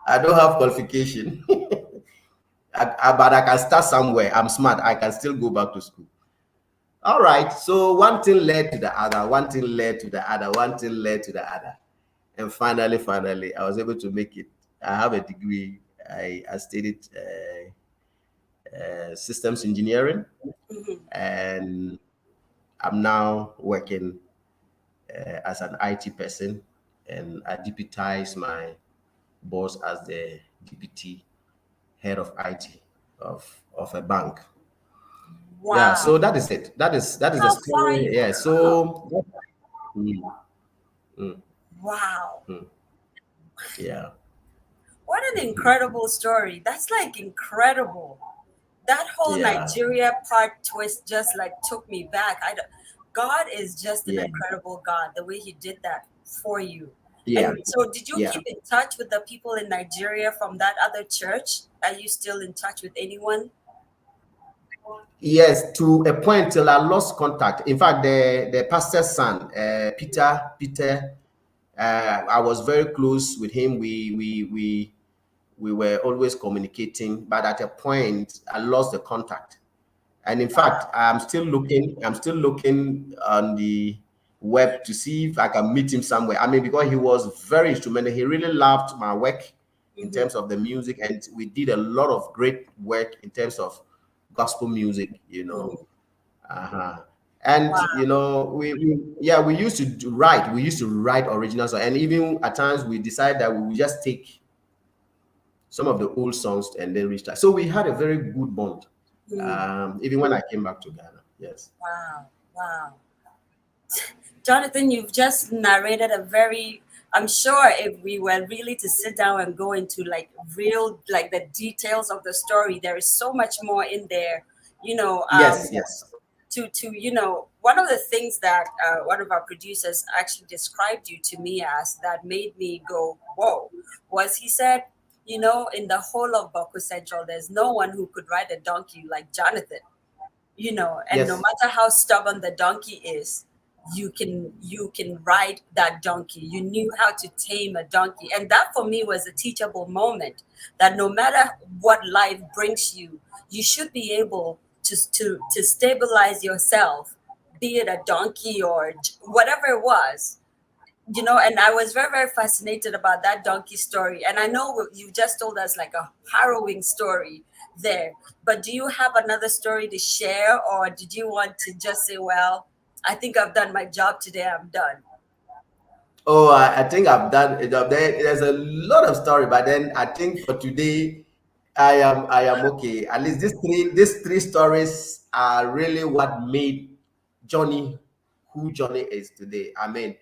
I don't have qualification. But I can start somewhere. I'm smart. I can still go back to school. All right. So one thing led to the other. One thing led to the other. One thing led to the other. And finally, I was able to make it. I have a degree. I studied systems engineering, and I'm now working as an IT person, and I deputize my boss as the deputy head of IT of a bank. Wow. Yeah, so that is it. That is the story. Yeah. So. Wow. Yeah. What an incredible story. That's like incredible. That whole Nigeria part twist just like took me back. God is just an incredible God, the way he did that for you. Yeah. And so did you keep in touch with the people in Nigeria from that other church? Are you still in touch with anyone? Yes, to a point till I lost contact. In fact, the pastor's son, Peter, I was very close with him. We were always communicating, but at a point I lost the contact. And in fact, I'm still looking on the web to see if I can meet him somewhere. I mean, because he was very instrumental. He really loved my work in terms of the music, and we did a lot of great work in terms of gospel music, Mhm. And Wow. we used to write. We used to write original songs, and even at times we decided that we would just take some of the old songs and then restart. So we had a very good bond. Mm. Even when I came back to Ghana. Yes. Wow. Wow. Jonathan, you've just narrated a very, I'm sure if we were really to sit down and go into like real, like the details of the story, there is so much more in there, you know, Yes. Yes. one of the things that one of our producers actually described you to me as that made me go, whoa, was he said, in the whole of Baku Central, there's no one who could ride a donkey like Jonathan, and no Yes. matter how stubborn the donkey is, you can ride that donkey. You knew how to tame a donkey, and that for me was a teachable moment, that no matter what life brings you, you should be able to stabilize yourself, be it a donkey or whatever it was. And I was very, very fascinated about that donkey story. And I know you just told us like a harrowing story there, but do you have another story to share, or did you want to just say, well, I think I've done my job today, I'm done? Oh, I think I've done it. There's a lot of story, but then I think for today, I am okay. At least these three stories are really what made Johnny who Johnny is today. I mean,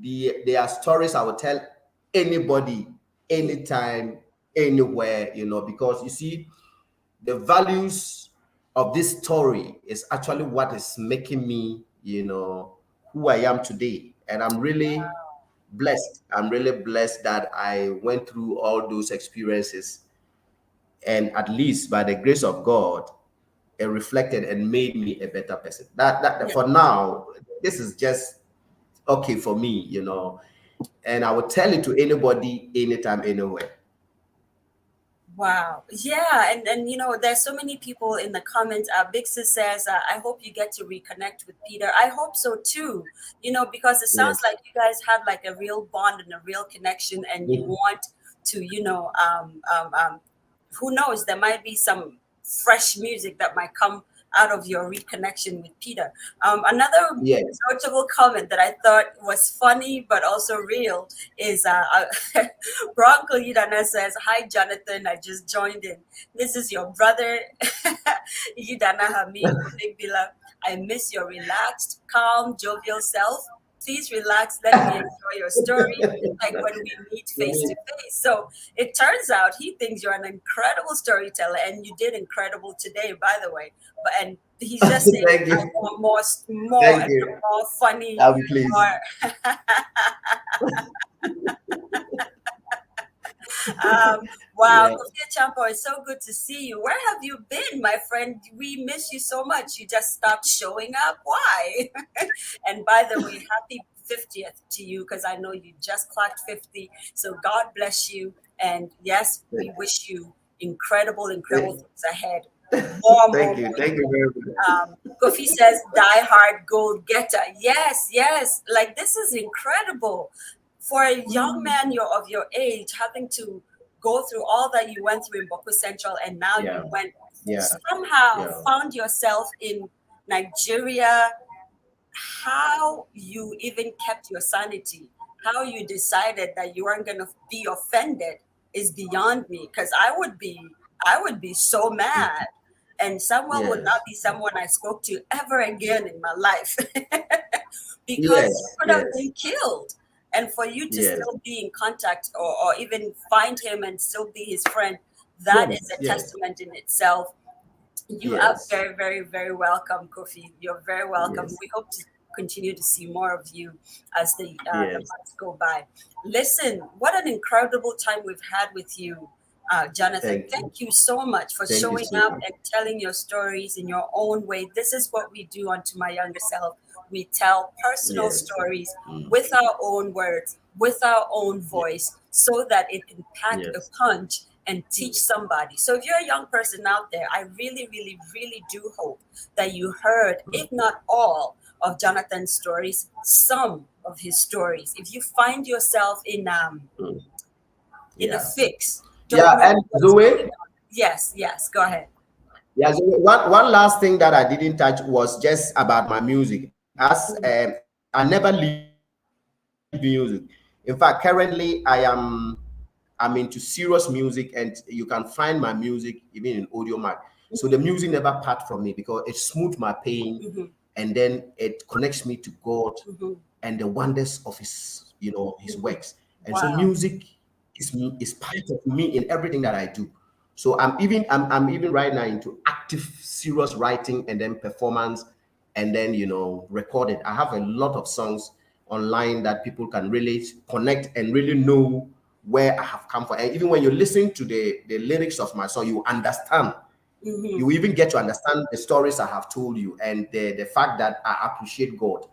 they are stories I would tell anybody, anytime, anywhere. Because you see, the values of this story is actually what is making me, who I am today, and I'm really blessed. I'm really blessed that I went through all those experiences, and at least by the grace of God, it reflected and made me a better person. That Yeah. for now, this is just okay for me, and I would tell it to anybody, anytime, anywhere. Wow. Yeah. And there's so many people in the comments. Big Sis says, I hope you get to reconnect with Peter. I hope so too, because it sounds Yes. like you guys have like a real bond and a real connection, and you want to, who knows, there might be some fresh music that might come out of your reconnection with Peter. Another Yes. notable comment that I thought was funny but also real is Bronco Yidana says, "Hi Jonathan, I just joined in. This is your brother Yidana Hamid Bigbila. I miss your relaxed, calm, jovial self. Please relax. Let me enjoy your story like when we meet face to face." So it turns out he thinks you're an incredible storyteller, and you did incredible today, by the way. And he's just saying, Thank I you. want more Thank and you. more funny, Please. more. Wow, Yeah. Kofi Champo, it's so good to see you. Where have you been, my friend? We miss you so much. You just stopped showing up. Why? And by the way, happy 50th to you, because I know you just clocked 50. So God bless you. And yes, we wish you incredible things ahead. More, more, Thank you. more. Thank you very much. Kofi says, die hard goal getter. Yes, yes. Like, this is incredible. For a young man of your age, having to go through all that you went through in Boko Central, and now Yeah. you went Yeah. somehow Yeah. found yourself in Nigeria. How you even kept your sanity, how you decided that you weren't going to be offended is beyond me, because I would be so mad, and someone would Yes. not be someone I spoke to ever again in my life. Because Yes. you could have Yes. been killed, and for you to Yes. still be in contact, or even find him and still be his friend, that is a Yes. testament in itself. You are Yes. very, very, very welcome, Kofi. You're very welcome. Yes. We hope to continue to see more of you as the Yes. months go by. Listen, what an incredible time we've had with you, Jonathan. Thank you. Thank you so much for Thank you showing so up much. and telling your stories in your own way. This is what we do on To My Younger Self. We tell personal Yes. stories with our own words, with our own voice, so that it can pack a Yes. punch and teach somebody. So if you're a young person out there, I really, really, really do hope that you heard, if not all, of Jonathan's stories, some of his stories. If you find yourself in a Yeah. fix, don't Yeah. know And what's going Zoe, on. Yes, go ahead. Yeah, so one last thing that I didn't touch was just about my music. As I never leave music. In fact, currently I'm into serious music, and you can find my music even in audio mark. So the music never part from me because it smooths my pain, and then it connects me to God and the wonders of his works. And so Wow. music is part of me in everything that I do. So I'm even right now into active serious writing and then performance and then recorded. I have a lot of songs online that people can really connect and really know where I have come from. And even when you listen to the lyrics of my song, you understand. You even get to understand the stories I have told you and the fact that I appreciate God.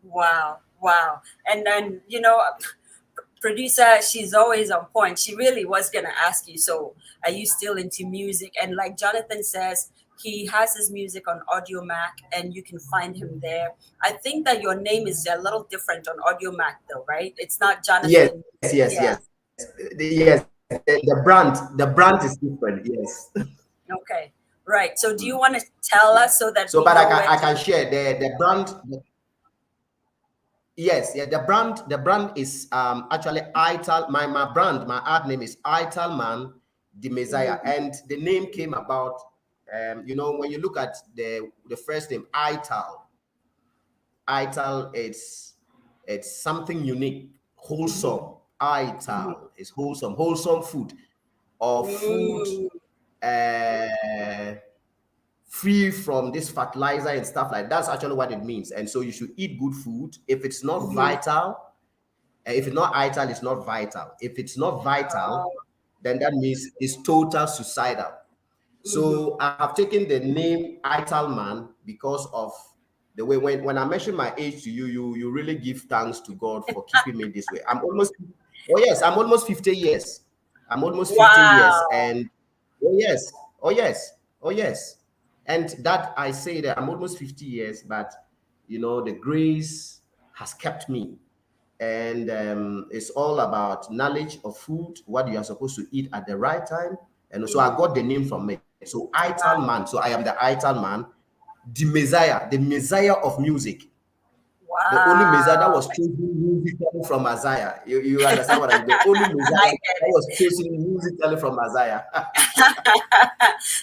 Wow. Wow. And then, producer, she's always on point. She really was going to ask you, so are you still into music? And like Jonathan says, he has his music on Audio Mac and you can find him there. I think that your name is a little different on Audio Mac though, right? It's not Yes, Jonathan. yes, Yeah. yes. Yes, the brand is different. Yes. Okay. Right. So do you want to tell us so that So, we but I know can where I to? can share the brand. Yes, yeah, the brand is actually Ital. My brand, my art name is Ital Man, the Messiah, and the name came about. When you look at the first name Ital, it's something unique, wholesome. Ital is wholesome food, or food Mm, uh, free from this fertilizer and stuff like that. That's actually what it means. And so you should eat good food. If it's not vital, if it's not vital, it's not vital. If it's not vital, then that means it's total suicidal. So I have taken the name Ital Man because of the way when I mention my age to you, you really give thanks to God for keeping me this way. I'm almost 50 years. I'm almost 50 years. wow. And oh yes, oh yes, oh yes. And that I say that I'm almost 50 years, but the grace has kept me, and it's all about knowledge of food, what you are supposed to eat at the right time. And so I got the name from it. So Ital Wow. Man. So I am the Ital Man, the Messiah of music, the only Messiah that Wow. was chosen musically from Isaiah. You understand what I mean? The only I Messiah get that it. was chosen musically from Isaiah.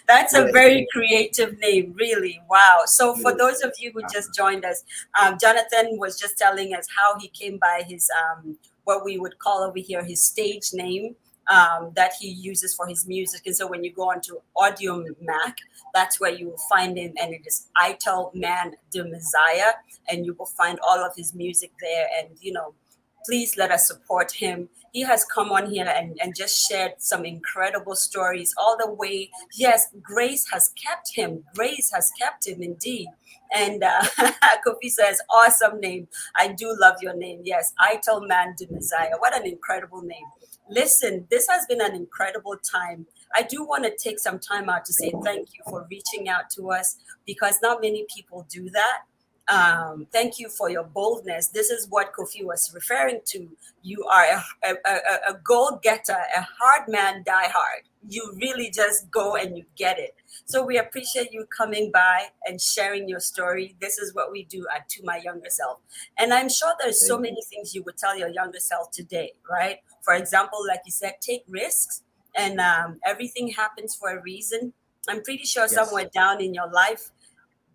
That's a Yes, very creative name, really. Wow. So, for yes. those of you who just joined us, Jonathan was just telling us how he came by his, what we would call over here, his stage name. That he uses for his music. And so when you go onto Audio Mac, that's where you will find him. And it is Ital Man the Messiah. And you will find all of his music there. And, please let us support him. He has come on here and just shared some incredible stories all the way. Yes, grace has kept him. Grace has kept him indeed. And Kofi says, awesome name. I do love your name. Yes, Ital Man the Messiah. What an incredible name. Listen, this has been an incredible time. I do want to take some time out to say thank you for reaching out to us because not many people do that. Thank you for your boldness. This is what Kofi was referring to. You are a goal getter, a hard man, die hard. You really just go and you get it. So we appreciate you coming by and sharing your story. This is what we do at To My Younger Self. And I'm sure there's so Thank you. many things you would tell your younger self today, right? For example, like you said, take risks and everything happens for a reason. I'm pretty sure Yes. somewhere down in your life,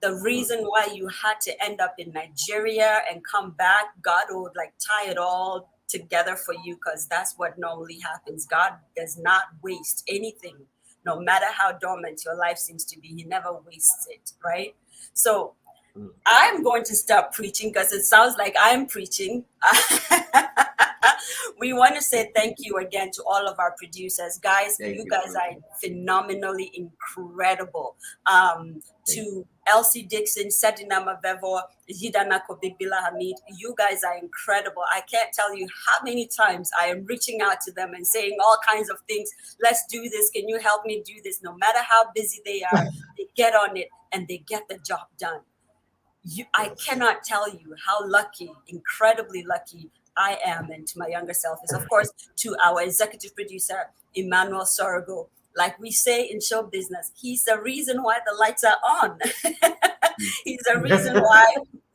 the reason why you had to end up in Nigeria and come back, God would like tie it all together for you because that's what normally happens. God does not waste anything, no matter how dormant your life seems to be. He never wastes it, right? So I'm going to stop preaching because it sounds like I'm preaching. We want to say thank you again to all of our producers. Guys, Thank you you. guys are phenomenally incredible. Thank you. To Elsie Dixon, Sedina Mavevo, Yidana Kobigbila Hamid, you guys are incredible. I can't tell you how many times I am reaching out to them and saying all kinds of things. Let's do this. Can you help me do this? No matter how busy they are, they get on it and they get the job done. I cannot tell you how lucky, incredibly lucky I am, and to my younger self is, of course, to our executive producer, Emmanuel Sorogo. Like we say in show business, he's the reason why the lights are on. He's the reason why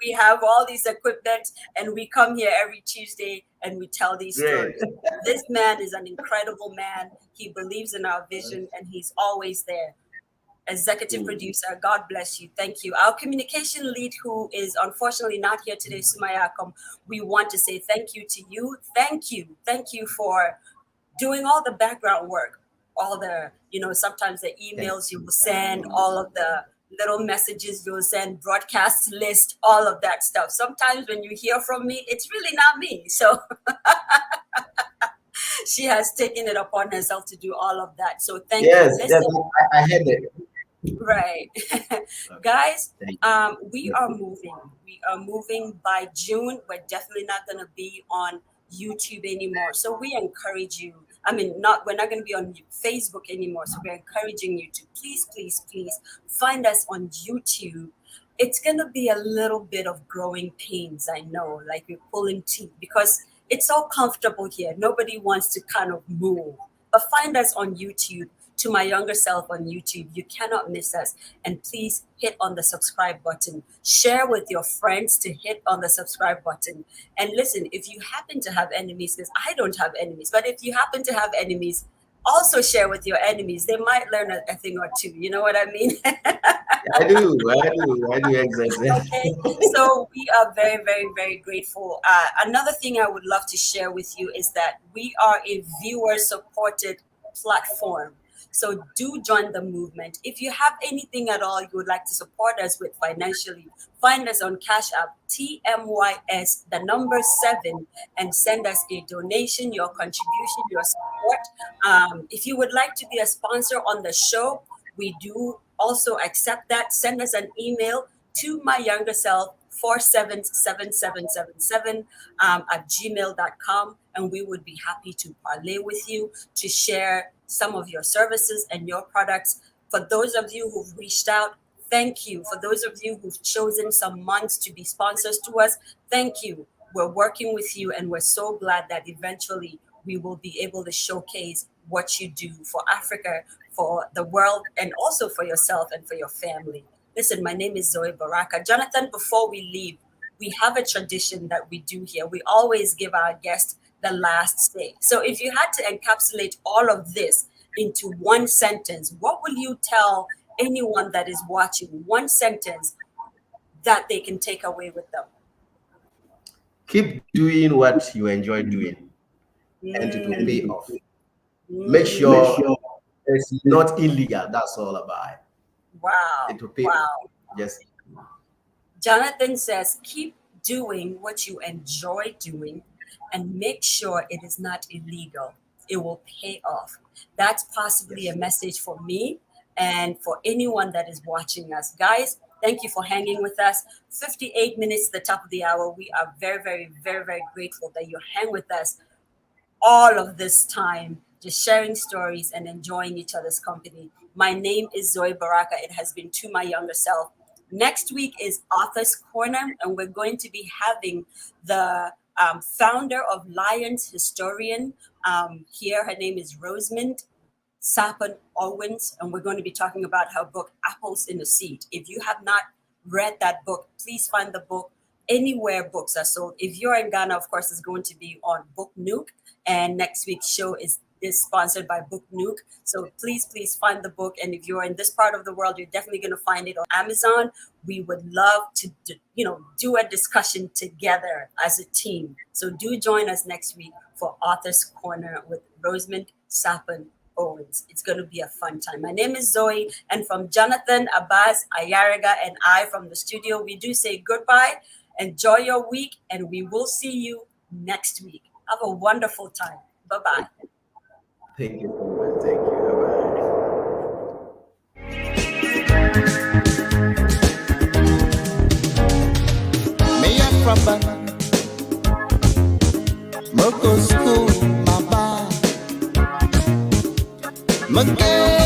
we have all these equipment and we come here every Tuesday and we tell these Great. stories. This man is an incredible man. He believes in our vision and he's always there. Executive producer, God bless you. Thank you. Our communication lead, who is unfortunately not here today, Sumaya Akom, we want to say thank you to you. Thank you. Thank you for doing all the background work, all the, sometimes the emails you will send, all of the little messages you'll send, broadcast list, all of that stuff. Sometimes when you hear from me, it's really not me. So she has taken it upon herself to do all of that. So thank you. Yes, Listen, I heard it. right. Guys, we are moving. We are moving by June. We're definitely not going to be on YouTube anymore. So we encourage you. We're not going to be on Facebook anymore. So we're encouraging you to please find us on YouTube. It's going to be a little bit of growing pains. I know, like we're pulling teeth because it's so comfortable here. Nobody wants to kind of move. But find us on YouTube. To my younger self on YouTube, you cannot miss us. And please hit on the subscribe button. Share with your friends to hit on the subscribe button. And listen, if you happen to have enemies, because I don't have enemies, but if you happen to have enemies, also share with your enemies. They might learn a thing or two. You know what I mean? I do exactly. Okay, so we are very, very, very grateful. Another thing I would love to share with you is that we are a viewer-supported platform. So do join the movement. If you have anything at all you would like to support us with financially, find us on Cash App, TMYS, the number 7, and send us a donation, your contribution, your support. If you would like to be a sponsor on the show, we do also accept that. Send us an email to myyoungerself 477777 at gmail.com, and we would be happy to parlay with you to share some of your services and your products. For those of you who've reached out, thank you. For those of you who've chosen some months to be sponsors to us, thank you. We're working with you, and we're so glad that eventually we will be able to showcase what you do for Africa, for the world, and also for yourself and for your family. Listen, my name is Zoe Baraka. Jonathan, before we leave, we have a tradition that we do here. We always give our guests the last say. So if you had to encapsulate all of this into one sentence, what will you tell anyone that is watching? One sentence that they can take away with them. Keep doing what you enjoy doing, and it will pay off. Make sure it's not illegal. That's all about it. Wow. It will pay off. Yes. Jonathan says, keep doing what you enjoy doing and make sure it is not illegal. It will pay off. That's possibly a message for me and for anyone that is watching us. Guys, thank you for hanging with us. 58 minutes to the top of the hour. We are very, very, very, very grateful that you hang with us all of this time, just sharing stories and enjoying each other's company. My name is Zoe Baraka. It has been To My Younger Self. Next week is Author's Corner, and we're going to be having the founder of Lions Historian here. Her name is Rosamond Sapon Owens, and we're going to be talking about her book, Apples in a Seed. If you have not read that book, please find the book anywhere books are sold. If you're in Ghana, of course, it's going to be on Book Nuke, and next week's show is sponsored by Book Nuke. So please find the book. And if you're in this part of the world, you're definitely going to find it on Amazon. We would love to, do a discussion together as a team. So do join us next week for Author's Corner with Rosamond Sapon Owens. It's going to be a fun time. My name is Zoe, and from Jonathan, Abbas, Ayariga, and I from the studio, we do say goodbye. Enjoy your week, and we will see you next week. Have a wonderful time. Bye-bye. Thank you so much. Thank you. Bye-bye. Me a from Moko school, my bye.